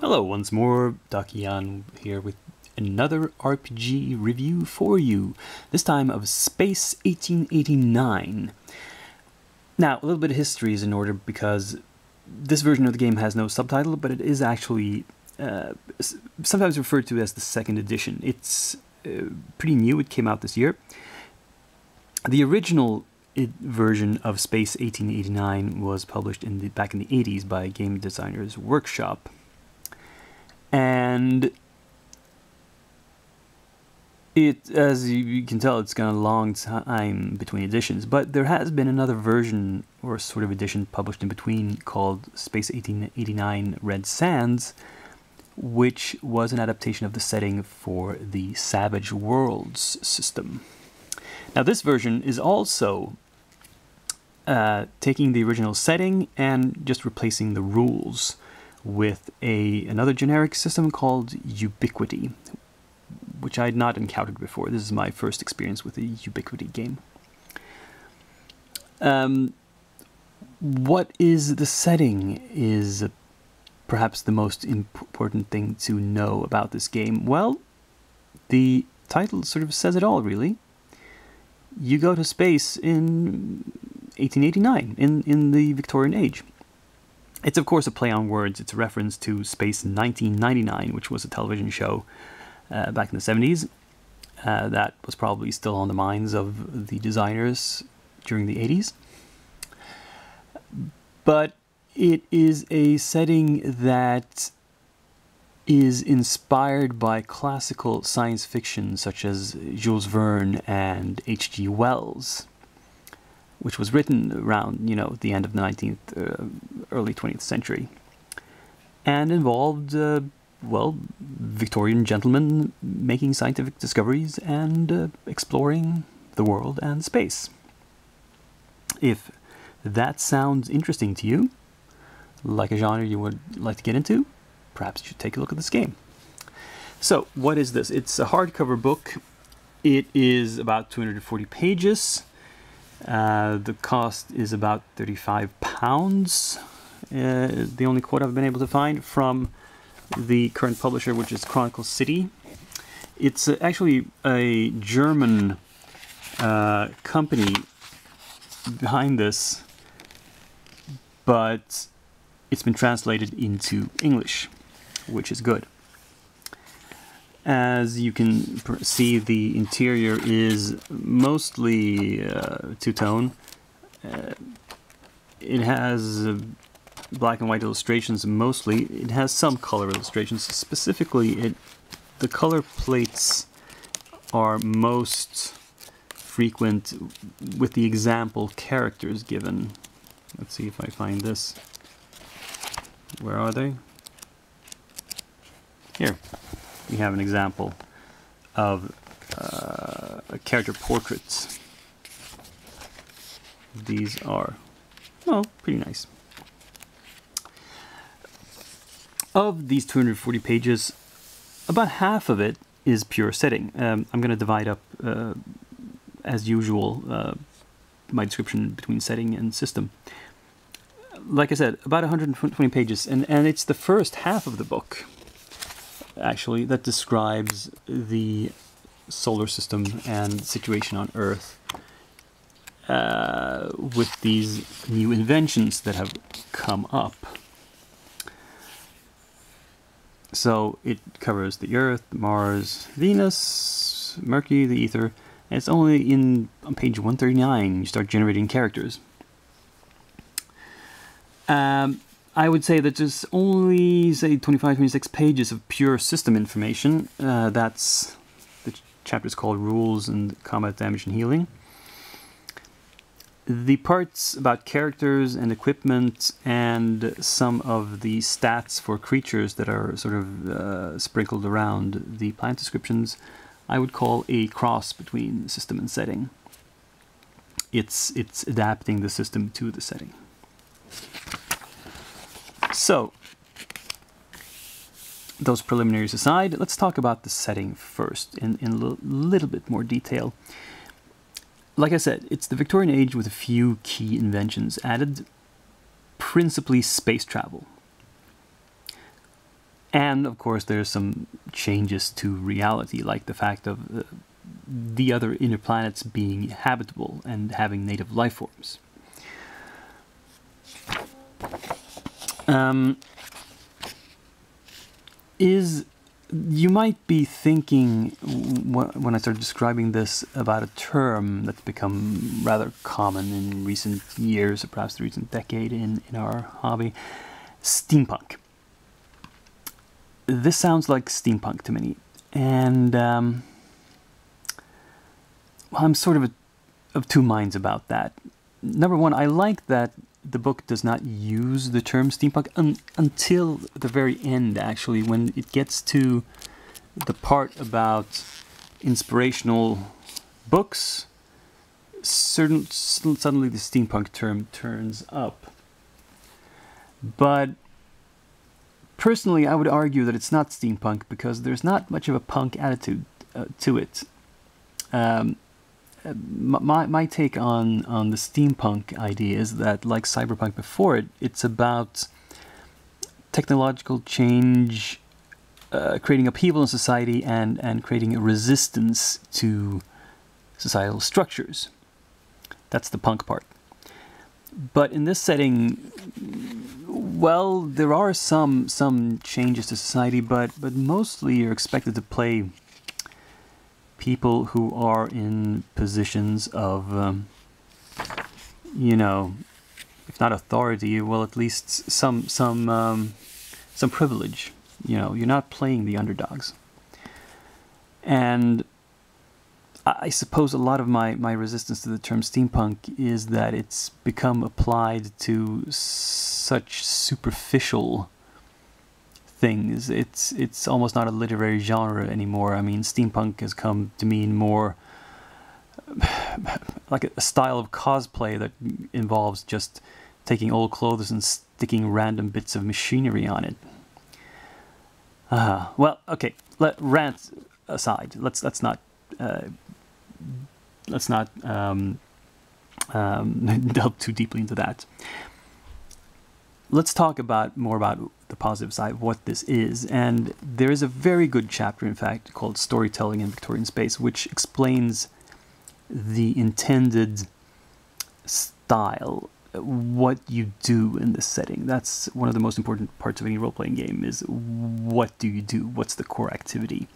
Hello once more, Dakian here with another RPG review for you, this time of Space 1889. Now, a little bit of history is in order because this version of the game has no subtitle, but it is actually sometimes referred to as the second edition. It's pretty new, it came out this year. The original version of Space 1889 was published back in the 80s by Game Designers Workshop. And as you can tell, it's gone a long time between editions, but there has been another version or sort of edition published in between called Space 1889 Red Sands, which was an adaptation of the setting for the Savage Worlds system. Now this version is also taking the original setting and just replacing the rules with another generic system called Ubiquity, which I had not encountered before. This is my first experience with a Ubiquity game. What is the setting is perhaps the most important thing to know about this game. Well, the title sort of says it all, really. You go to space in 1889, in the Victorian age. It's of course a play on words. It's a reference to Space 1999, which was a television show back in the 70s. That was probably still on the minds of the designers during the 80s. But it is a setting that is inspired by classical science fiction such as Jules Verne and H.G. Wells, which was written around, the end of the 19th, early 20th century, and involved, Victorian gentlemen making scientific discoveries and exploring the world and space. If that sounds interesting to you, like a genre you would like to get into, perhaps you should take a look at this game. So, what is this? It's a hardcover book. It is about 240 pages. The cost is about £35. The only quote I've been able to find from the current publisher, which is Chronicle City. It's actually a German company behind this, but it's been translated into English, which is good. As you can see, the interior is mostly two-tone. It has black and white illustrations mostly. It has some color illustrations. Specifically, the color plates are most frequent with the example characters given. Let's see if I find this. Where are they? Here. We have an example of character portraits. These are, well, pretty nice. Of these 240 pages, about half of it is pure setting. I'm going to divide up, as usual, my description between setting and system. Like I said, about 120 pages, and it's the first half of the book, actually, that describes the solar system and situation on Earth with these new inventions that have come up. So it covers the Earth, Mars, Venus, Mercury, the Ether, and it's only on page 139 you start generating characters. I would say that there's only, say, 25-26 pages of pure system information. That's the chapter's called Rules and Combat Damage and Healing. The parts about characters and equipment and some of the stats for creatures that are sort of sprinkled around the planet descriptions, I would call a cross between system and setting. It's adapting the system to the setting. So, those preliminaries aside, let's talk about the setting first in a little bit more detail. Like I said, it's the Victorian age with a few key inventions added, principally space travel. And of course there's some changes to reality, like the fact of the other inner planets being habitable and having native life forms. You might be thinking, when I started describing this, about a term that's become rather common in recent years, or perhaps the recent decade in our hobby: steampunk. This sounds like steampunk to me, and well, I'm sort of two minds about that. Number one, I like that the book does not use the term steampunk until the very end, actually, when it gets to the part about inspirational books. Suddenly the steampunk term turns up. But personally, I would argue that it's not steampunk because there's not much of a punk attitude to it. My take on the steampunk idea is that, like cyberpunk before it, it's about technological change, creating upheaval in society, and creating a resistance to societal structures. That's the punk part. But in this setting, well, there are some changes to society, but mostly you're expected to play people who are in positions of, you know, if not authority, well, at least some privilege. You know, you're not playing the underdogs. And I suppose a lot of my resistance to the term steampunk is that it's become applied to such superficial things. It's almost not a literary genre anymore. I mean, steampunk has come to mean more like a style of cosplay that involves just taking old clothes and sticking random bits of machinery on it. Well, okay. Rant aside, let's not delve too deeply into that. Let's talk more about the positive side of what this is. And there is a very good chapter, in fact, called Storytelling in Victorian Space, which explains the intended style, what you do in this setting. That's one of the most important parts of any role-playing game, is what do you do? What's the core activity?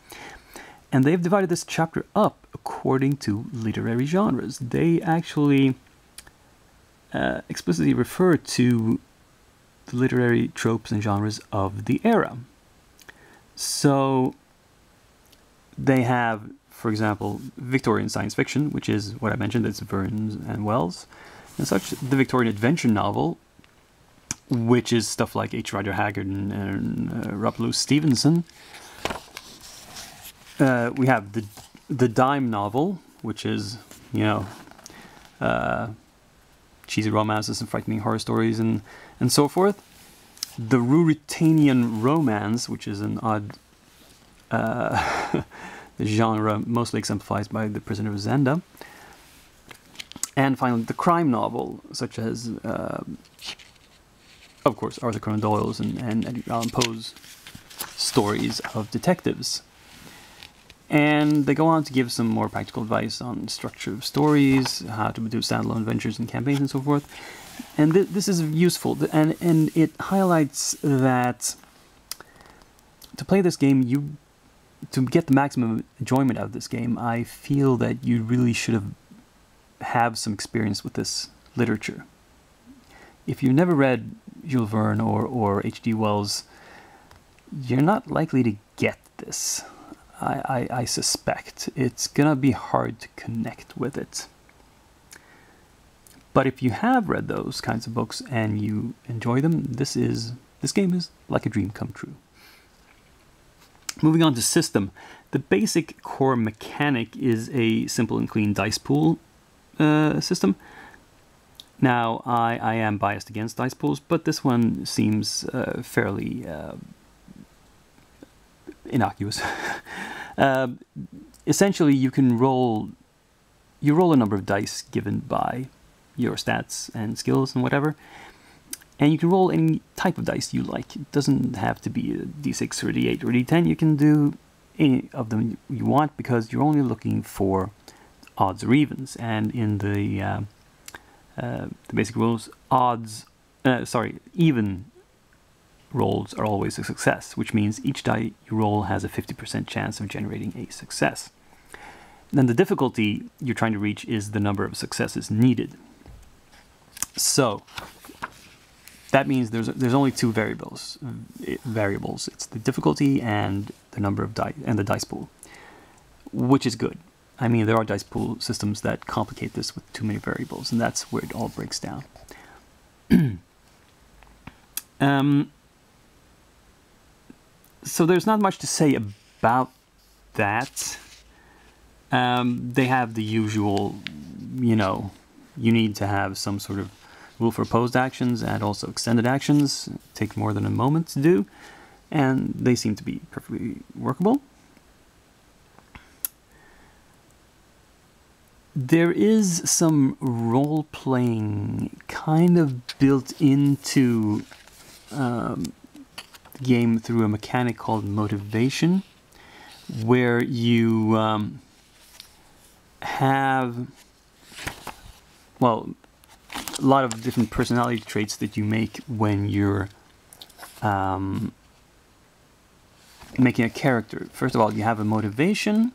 And they've divided this chapter up according to literary genres. They actually explicitly refer to the literary tropes and genres of the era. So they have, for example, Victorian science fiction, which is what I mentioned, it's Burns and Wells, and such. The Victorian adventure novel, which is stuff like H. Rider Haggard and Robert Louis Stevenson. We have the dime novel, which is, you know, cheesy romances and frightening horror stories and so forth. The Ruritanian romance, which is an odd genre, mostly exemplified by The Prisoner of Zenda. And finally, the crime novel, such as, of course, Arthur Conan Doyle's and Edgar Allan Poe's stories of detectives. And they go on to give some more practical advice on structure of stories, how to do standalone adventures and campaigns and so forth. And this is useful, and it highlights that to play this game, to get the maximum enjoyment out of this game, I feel that you really should have some experience with this literature. If you've never read Jules Verne or H.G. Wells, you're not likely to get this. I suspect it's gonna be hard to connect with it. But if you have read those kinds of books and you enjoy them, this game is like a dream come true. Moving on to system, the basic core mechanic is a simple and clean dice pool system. Now, I am biased against dice pools, but this one seems fairly innocuous. Essentially, you roll a number of dice given by your stats and skills and whatever, And you can roll any type of dice you like. It doesn't have to be a d6 or a d8 or a d10. You can do any of them you want because you're only looking for odds or evens. And in the basic rules, even rolls are always a success, which means each die you roll has a 50% chance of generating a success. Then the difficulty you're trying to reach is the number of successes needed. So that means there's only two variables. It's the difficulty and the number of dice and the dice pool, which is good. I mean, there are dice pool systems that complicate this with too many variables, and that's where it all breaks down. So there's not much to say about that. They have the usual, you need to have some sort of rule for opposed actions and also extended actions. Take more than a moment to do, and they seem to be perfectly workable. There is some role-playing kind of built into the game through a mechanic called motivation, where you have, well, a lot of different personality traits that you make when you're making a character. First of all, you have a motivation,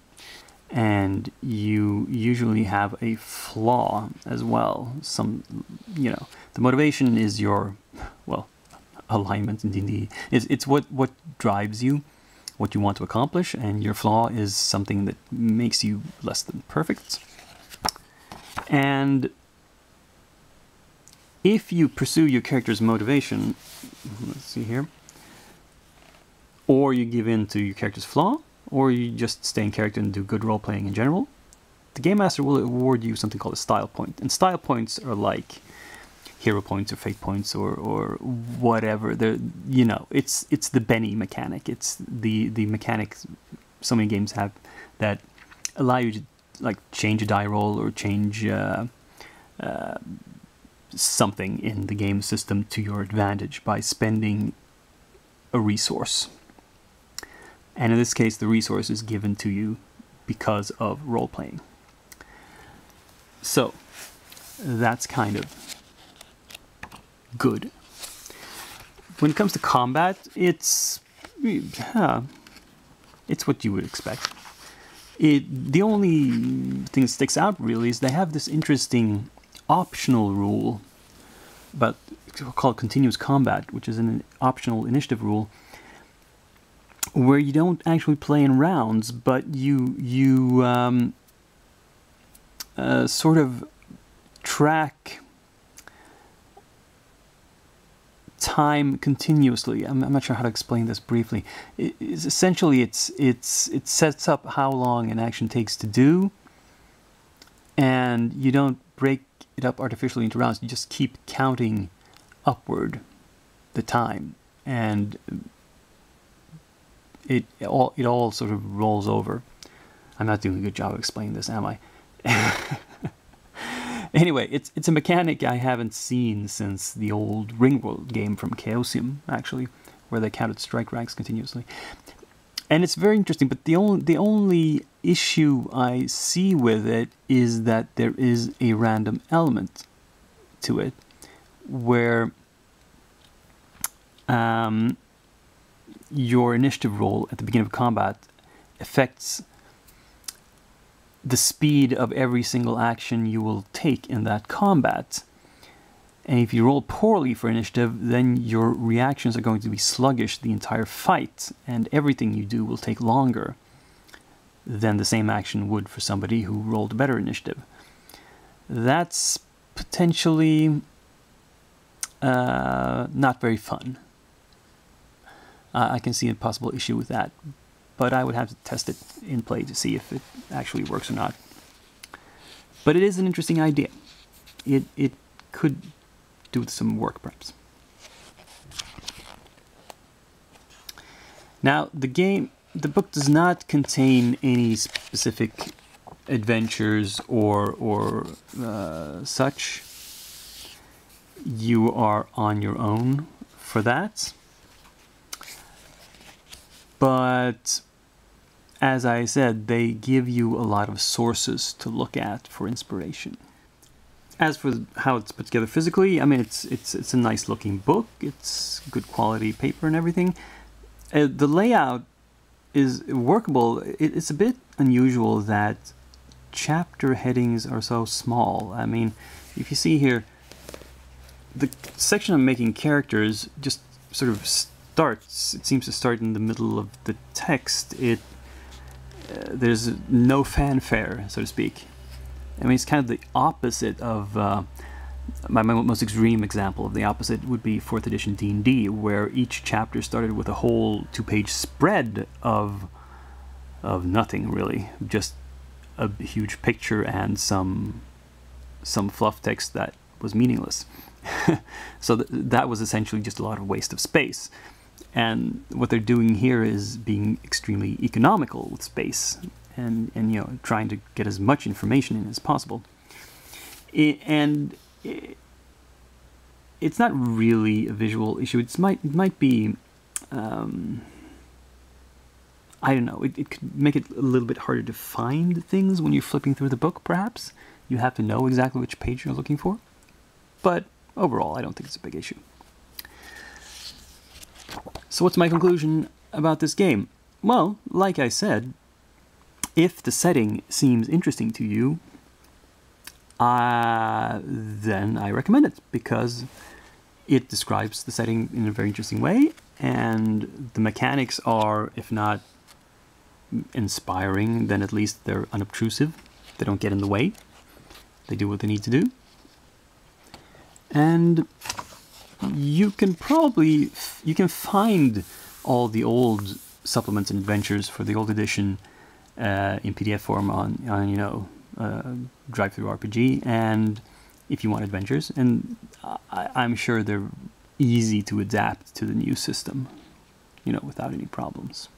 and you usually have a flaw as well. The motivation is your, well, alignment in D&D. It's what drives you, what you want to accomplish, and your flaw is something that makes you less than perfect. And if you pursue your character's motivation, let's see here, or you give in to your character's flaw, or you just stay in character and do good role-playing in general, the Game Master will award you something called a style point. And style points are like hero points or fate points or whatever. It's the Benny mechanic. It's the mechanic so many games have that allow you to like change a die roll or change something in the game system to your advantage by spending a resource. And in this case, the resource is given to you because of role-playing. So that's kind of good. When it comes to combat, it's what you would expect. The only thing that sticks out really is they have this interesting optional rule, but called continuous combat, which is an optional initiative rule, where you don't actually play in rounds, but you sort of track time continuously. I'm not sure how to explain this briefly. Essentially, it sets up how long an action takes to do, and you don't break it up artificially into rounds. You just keep counting upward the time, and it all sort of rolls over. I'm not doing a good job of explaining this, am I? Anyway, it's a mechanic I haven't seen since the old Ringworld game from Chaosium, actually, where they counted strike ranks continuously. And it's very interesting, but the only issue I see with it is that there is a random element to it, where your initiative roll at the beginning of combat affects the speed of every single action you will take in that combat. And if you roll poorly for initiative, then your reactions are going to be sluggish the entire fight, and everything you do will take longer than the same action would for somebody who rolled better initiative. That's potentially not very fun. I can see a possible issue with that, but I would have to test it in play to see if it actually works or not. But it is an interesting idea. It could do some work, perhaps. Now, the book does not contain any specific adventures or such. you are on your own for that. But as I said, they give you a lot of sources to look at for inspiration. As for how it's put together physically, I mean, it's a nice looking book. It's good quality paper and everything. The layout is workable. It's a bit unusual that chapter headings are so small. I mean, if you see here, the section on making characters just sort of starts. It seems to start in the middle of the text. There's no fanfare, so to speak. I mean, it's kind of the opposite of, my most extreme example of the opposite would be 4th edition D&D, where each chapter started with a whole 2-page spread of nothing, really. Just a huge picture and some fluff text that was meaningless. So that was essentially just a lot of waste of space. And what they're doing here is being extremely economical with space. And you know, trying to get as much information in as possible. It's not really a visual issue. It might be, I don't know, it could make it a little bit harder to find things when you're flipping through the book, perhaps. You have to know exactly which page you're looking for. But overall, I don't think it's a big issue. So what's my conclusion about this game? Well, like I said, if the setting seems interesting to you, then I recommend it, because it describes the setting in a very interesting way, and the mechanics are, if not inspiring, then at least they're unobtrusive. They don't get in the way. They do what they need to do. And you can find all the old supplements and adventures for the old edition in PDF form on you know, Drive-Thru RPG, and if you want adventures, and I'm sure they're easy to adapt to the new system, you know, without any problems.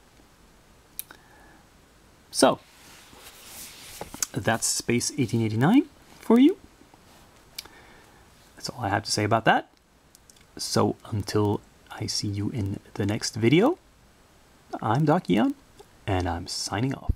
So that's Space 1889 for you. That's all I have to say about that. So until I see you in the next video, I'm Doc Eon, and I'm signing off.